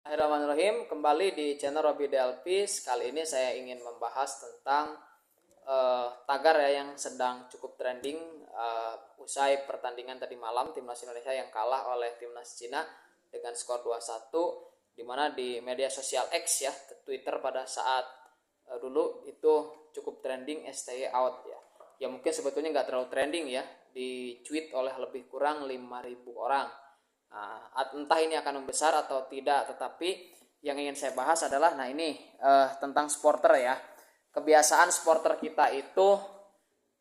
Bismillahirrahmanirrahim. Kembali di channel Robi Delpis. Kali ini saya ingin membahas tentang tagar ya yang sedang cukup trending usai pertandingan tadi malam timnas Indonesia yang kalah oleh timnas Cina dengan skor 2-1, di mana di media sosial X ya, Twitter pada saat dulu itu cukup trending STY out ya. Ya mungkin sebetulnya nggak terlalu trending ya, di tweet oleh lebih kurang 5.000 orang. Nah, entah ini akan membesar atau tidak, tetapi yang ingin saya bahas adalah ini tentang supporter ya. Kebiasaan supporter kita itu,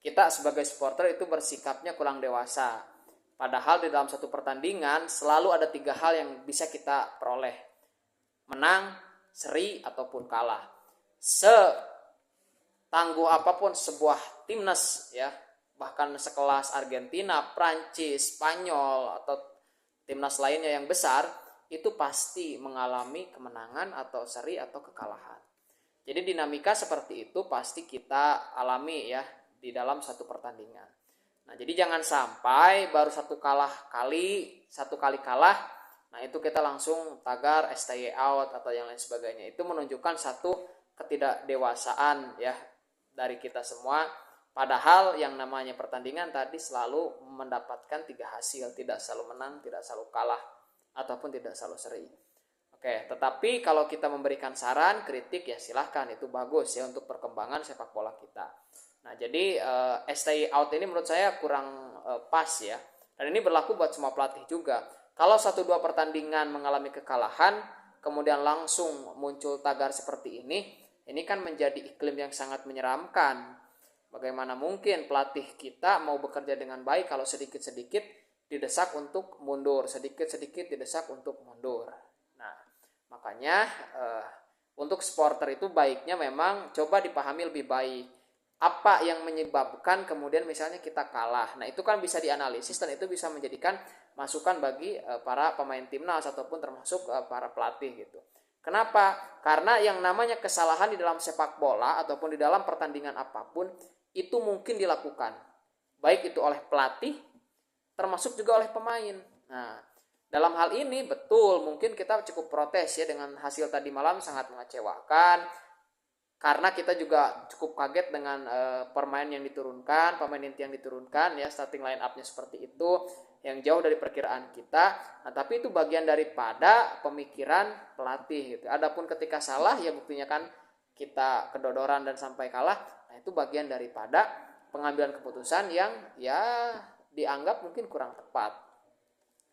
kita sebagai supporter itu bersikapnya kurang dewasa. Padahal di dalam satu pertandingan selalu ada 3 hal yang bisa kita peroleh: menang, seri, ataupun kalah. Setangguh apapun sebuah timnas ya, bahkan sekelas Argentina, Prancis, Spanyol, atau timnas lainnya yang besar, itu pasti mengalami kemenangan atau seri atau kekalahan. Jadi dinamika seperti itu pasti kita alami ya di dalam satu pertandingan. Nah, jadi jangan sampai baru satu kali kalah, nah itu kita langsung tagar STY out atau yang lain sebagainya. Itu menunjukkan satu ketidakdewasaan ya dari kita semua. Padahal yang namanya pertandingan tadi selalu mendapatkan 3 hasil, tidak selalu menang, tidak selalu kalah, ataupun tidak selalu seri. Oke, tetapi kalau kita memberikan saran, kritik ya silahkan, itu bagus ya untuk perkembangan sepak bola kita. Nah, jadi stay out ini menurut saya kurang pas ya. Dan ini berlaku buat semua pelatih juga. Kalau 1-2 pertandingan mengalami kekalahan, kemudian langsung muncul tagar seperti ini kan menjadi iklim yang sangat menyeramkan. Bagaimana mungkin pelatih kita mau bekerja dengan baik kalau sedikit-sedikit didesak untuk mundur, sedikit-sedikit didesak untuk mundur. Nah, makanya untuk supporter itu baiknya memang coba dipahami lebih baik. Apa yang menyebabkan kemudian misalnya kita kalah. Nah, itu kan bisa dianalisis dan itu bisa menjadikan masukan bagi para pemain timnas ataupun termasuk para pelatih gitu. Kenapa? Karena yang namanya kesalahan di dalam sepak bola ataupun di dalam pertandingan apapun itu mungkin dilakukan. Baik itu oleh pelatih termasuk juga oleh pemain. Nah, dalam hal ini betul mungkin kita cukup protes ya dengan hasil tadi malam, sangat mengecewakan karena kita juga cukup kaget dengan pemain inti yang diturunkan ya, starting line up-nya seperti itu yang jauh dari perkiraan kita. Nah, tapi itu bagian daripada pemikiran pelatih gitu. Adapun ketika salah ya buktinya kan kita kedodoran dan sampai kalah. Nah, itu bagian daripada pengambilan keputusan yang ya dianggap mungkin kurang tepat.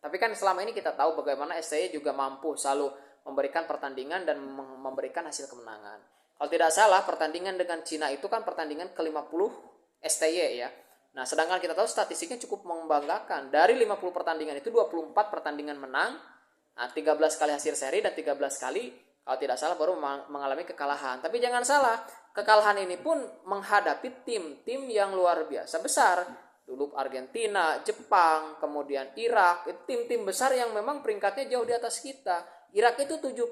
Tapi kan selama ini kita tahu bagaimana STY juga mampu selalu memberikan pertandingan dan memberikan hasil kemenangan. Kalau tidak salah pertandingan dengan Cina itu kan pertandingan ke-50 STY ya. Nah, sedangkan kita tahu statistiknya cukup membanggakan. Dari 50 pertandingan itu 24 pertandingan menang, 13 kali hasil seri dan 13 kali kalau tidak salah baru mengalami kekalahan. Tapi jangan salah, kekalahan ini pun menghadapi tim-tim yang luar biasa besar. Dulu Argentina, Jepang, kemudian Irak, itu tim-tim besar yang memang peringkatnya jauh di atas kita. Irak itu 70-60,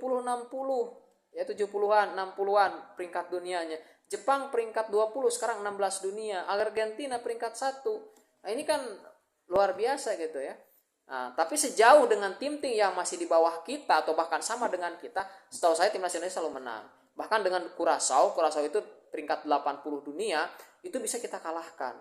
ya 70-an, 60-an peringkat dunianya. Jepang peringkat 20, sekarang 16 dunia. Argentina peringkat 1. Nah, ini kan luar biasa gitu ya. Nah, tapi sejauh dengan tim-tim yang masih di bawah kita atau bahkan sama dengan kita, setahu saya timnas Indonesia selalu menang. Bahkan dengan Curaçao itu peringkat 80 dunia, itu bisa kita kalahkan.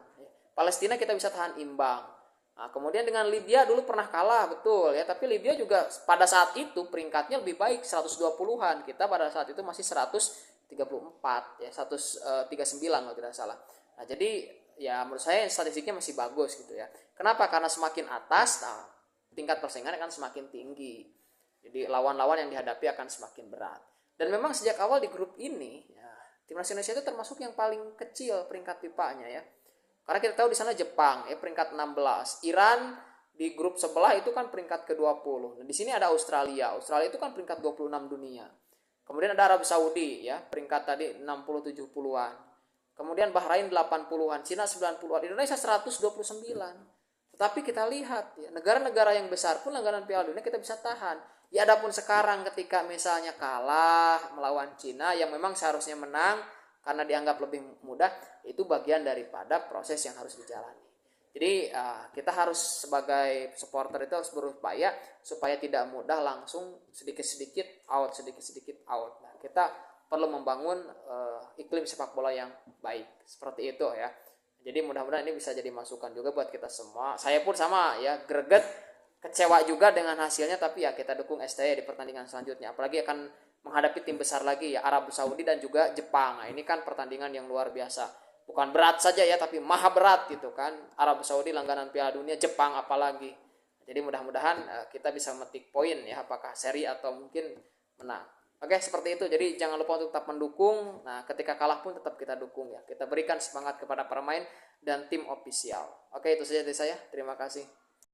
Palestina kita bisa tahan imbang. Nah, kemudian dengan Libya dulu pernah kalah, betul ya, tapi Libya juga pada saat itu peringkatnya lebih baik, 120-an. Kita pada saat itu masih 134 ya, 139 kalau tidak salah. Nah, jadi ya menurut saya statistiknya masih bagus gitu ya. Kenapa? Karena semakin atas, nah, tingkat persaingan akan semakin tinggi. Jadi lawan-lawan yang dihadapi akan semakin berat. Dan memang sejak awal di grup ini, ya, timnas Indonesia itu termasuk yang paling kecil peringkat pipanya ya. Karena kita tahu di sana Jepang ya peringkat 16, Iran di grup sebelah itu kan peringkat ke-20. Nah, di sini ada Australia. Australia itu kan peringkat 26 dunia. Kemudian ada Arab Saudi ya, peringkat tadi 60-70-an. Kemudian Bahrain 80-an, Cina 90-an, Indonesia 129. Tetapi kita lihat ya, negara-negara yang besar pun langganan Piala Dunia kita bisa tahan. Ya adapun sekarang ketika misalnya kalah melawan Cina yang memang seharusnya menang karena dianggap lebih mudah, itu bagian daripada proses yang harus dijalani. Jadi kita harus sebagai supporter itu harus berupaya supaya tidak mudah langsung sedikit-sedikit out, sedikit-sedikit out. Nah, kita perlu membangun iklim sepak bola yang baik seperti itu ya. Jadi mudah-mudahan ini bisa jadi masukan juga buat kita semua. Saya pun sama ya, greget, kecewa juga dengan hasilnya, tapi ya kita dukung STY di pertandingan selanjutnya. Apalagi akan menghadapi tim besar lagi ya, Arab Saudi dan juga Jepang. Nah, ini kan pertandingan yang luar biasa. Bukan berat saja ya, tapi maha berat gitu kan. Arab Saudi langganan Piala Dunia, Jepang apalagi. Jadi mudah-mudahan kita bisa memetik poin ya, apakah seri atau mungkin menang. Oke, seperti itu. Jadi jangan lupa untuk tetap mendukung. Nah, ketika kalah pun tetap kita dukung ya. Kita berikan semangat kepada pemain dan tim ofisial. Oke, itu saja dari saya. Terima kasih.